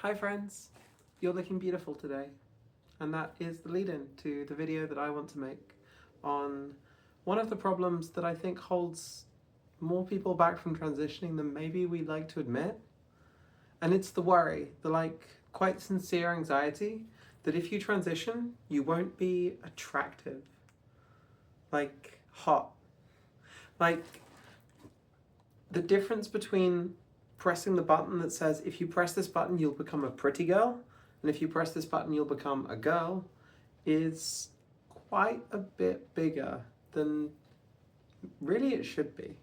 Hi friends, you're looking beautiful today, and that is the lead-in to the video that I want to make on one of the problems that I think holds more people back from transitioning than maybe we'd like to admit. And it's the worry, the quite sincere anxiety that if you transition, you won't be attractive, hot. Like the difference between pressing the button that says if you press this button you'll become a pretty girl, and if you press this button you'll become a girl, is quite a bit bigger than really it should be.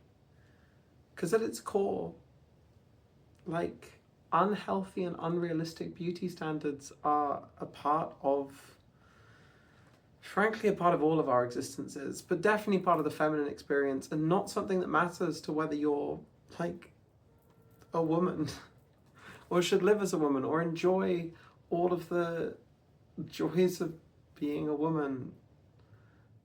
Because at its core, unhealthy and unrealistic beauty standards are frankly a part of all of our existences, but definitely part of the feminine experience, and not something that matters to whether you're a woman or should live as a woman or enjoy all of the joys of being a woman.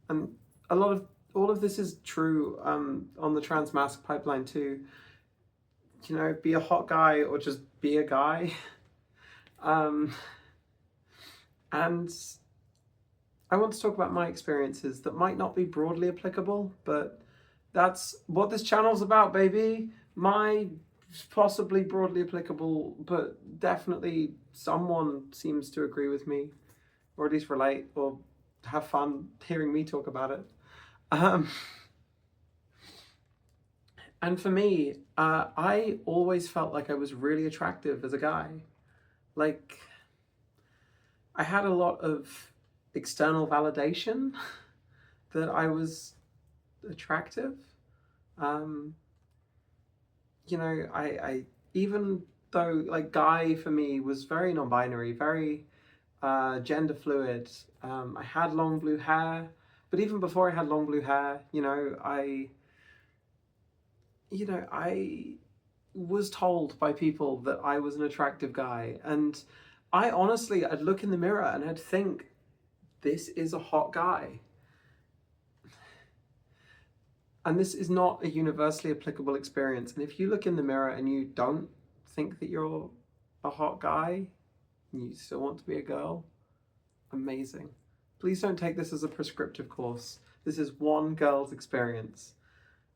And all of this is true on the trans mask pipeline too. You know, be a hot guy or just be a guy. And I want to talk about my experiences that might not be broadly applicable, but that's what this channel's about, baby. My possibly broadly applicable, but definitely someone seems to agree with me, or at least relate, or have fun hearing me talk about it. And for me, I always felt like I was really attractive as a guy. Like, I had a lot of external validation that I was attractive. You know, I even though guy for me was very non-binary, very gender fluid. I had long blue hair, but even before I had long blue hair, I was told by people that I was an attractive guy, and I'd look in the mirror and I'd think, this is a hot guy. And this is not a universally applicable experience. And if you look in the mirror and you don't think that you're a hot guy, and you still want to be a girl, amazing. Please don't take this as a prescriptive course. This is one girl's experience,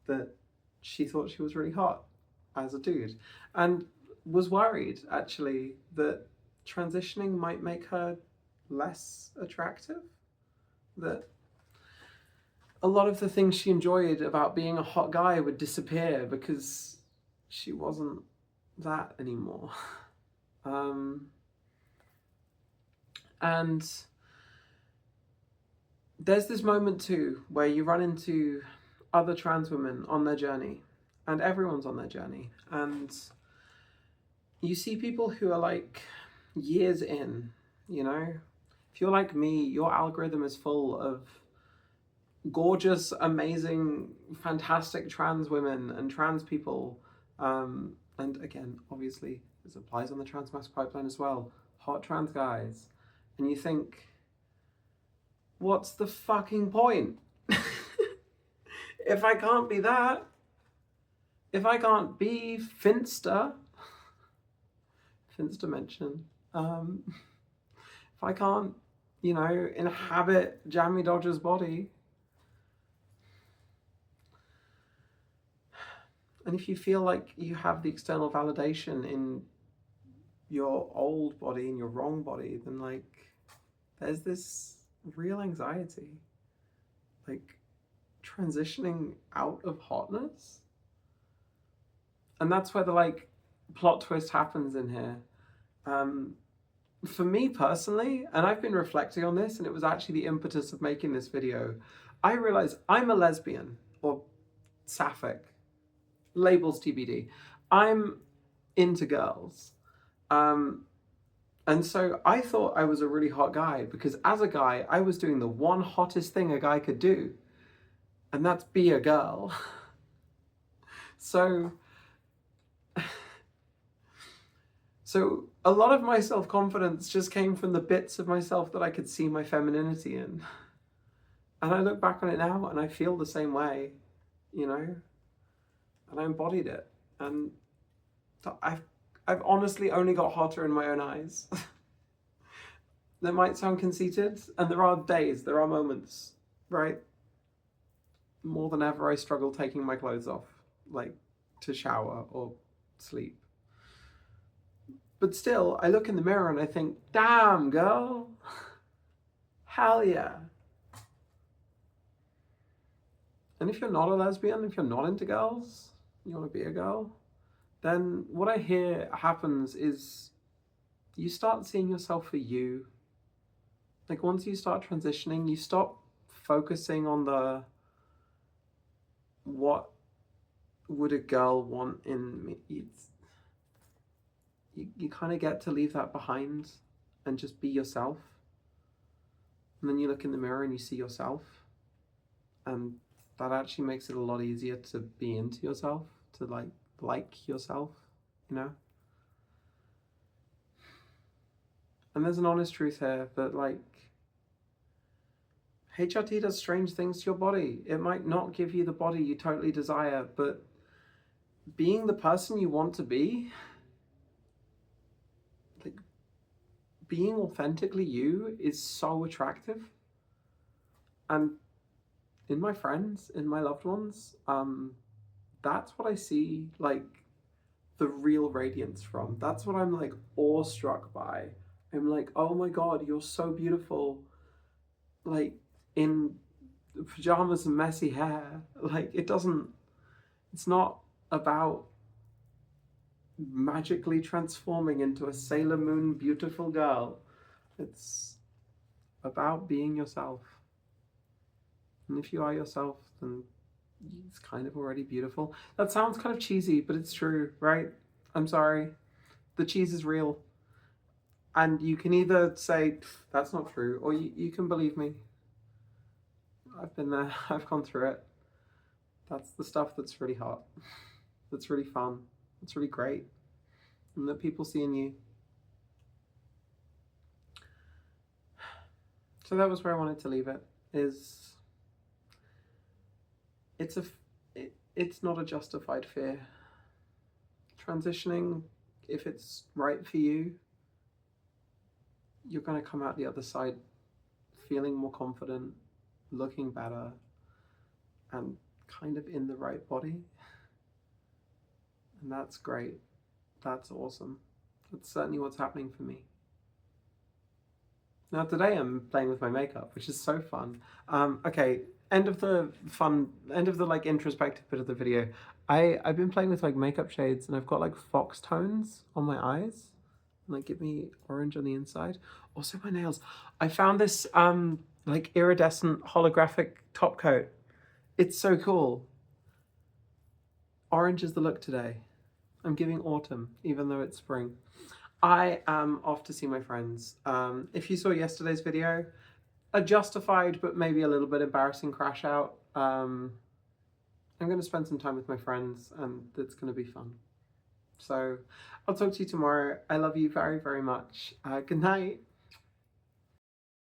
that she thought she was really hot as a dude, and was worried, actually, that transitioning might make her less attractive. That a lot of the things she enjoyed about being a hot guy would disappear because she wasn't that anymore. And there's this moment too where you run into other trans women on their journey, and everyone's on their journey, and you see people who are years in, If you're like me, your algorithm is full of gorgeous, amazing, fantastic trans women and trans people. And again, obviously, this applies on the trans mask pipeline as well. Hot trans guys. And you think, what's the fucking point? If I can't be that, if I can't be Finster mention, if I can't, inhabit Jamie Dodger's body, and if you feel like you have the external validation in your old body, in your wrong body, then there's this real anxiety. Transitioning out of hotness. And that's where the plot twist happens in here. For me personally, and I've been reflecting on this, and it was actually the impetus of making this video, I realized I'm a lesbian, or sapphic. Labels TBD. I'm into girls. And so I thought I was a really hot guy because as a guy, I was doing the one hottest thing a guy could do, and that's be a girl. So a lot of my self-confidence just came from the bits of myself that I could see my femininity in. And I look back on it now and I feel the same way, and I embodied it. And I I've honestly only got hotter in my own eyes. That might sound conceited, and there are days, there are moments, right? More than ever, I struggle taking my clothes off, like to shower or sleep. But still, I look in the mirror and I think, damn, girl. Hell yeah. And if you're not a lesbian, if you're not into girls, you want to be a girl, then what I hear happens is you start seeing yourself for you. Like once you start transitioning, you stop focusing on the what would a girl want in me. You kind of get to leave that behind and just be yourself. And then you look in the mirror and you see yourself. And that actually makes it a lot easier to be into yourself, to like yourself, you know? And there's an honest truth here that like HRT does strange things to your body. It might not give you the body you totally desire, but being the person you want to be, like being authentically you is so attractive. And in my friends, in my loved ones, that's what I see like the real radiance from. That's what I'm like awestruck by. I'm like, oh my God, you're so beautiful. Like in pajamas and messy hair. Like it's not about magically transforming into a Sailor Moon beautiful girl. It's about being yourself. And if you are yourself, then it's kind of already beautiful. That sounds kind of cheesy, but it's true, right? I'm sorry. The cheese is real. And you can either say, that's not true, or you can believe me. I've been there, I've gone through it. That's the stuff that's really hot, that's really fun, that's really great, and that people see in you. So that was where I wanted to leave it, is it's not a justified fear. Transitioning, if it's right for you, you're going to come out the other side feeling more confident, looking better, and kind of in the right body. And that's great. That's awesome. That's certainly what's happening for me. Now today I'm playing with my makeup, which is so fun. Okay, end of the like introspective bit of the video. I've been playing with like makeup shades, and I've got like fox tones on my eyes, like give me orange on the inside. Also my nails. I found this like iridescent holographic top coat. It's so cool. Orange is the look today. I'm giving autumn, even though it's spring. I am off to see my friends. If you saw yesterday's video, a justified but maybe a little bit embarrassing crash out. I'm going to spend some time with my friends, and it's going to be fun. So I'll talk to you tomorrow. I love you very, very much. Good night.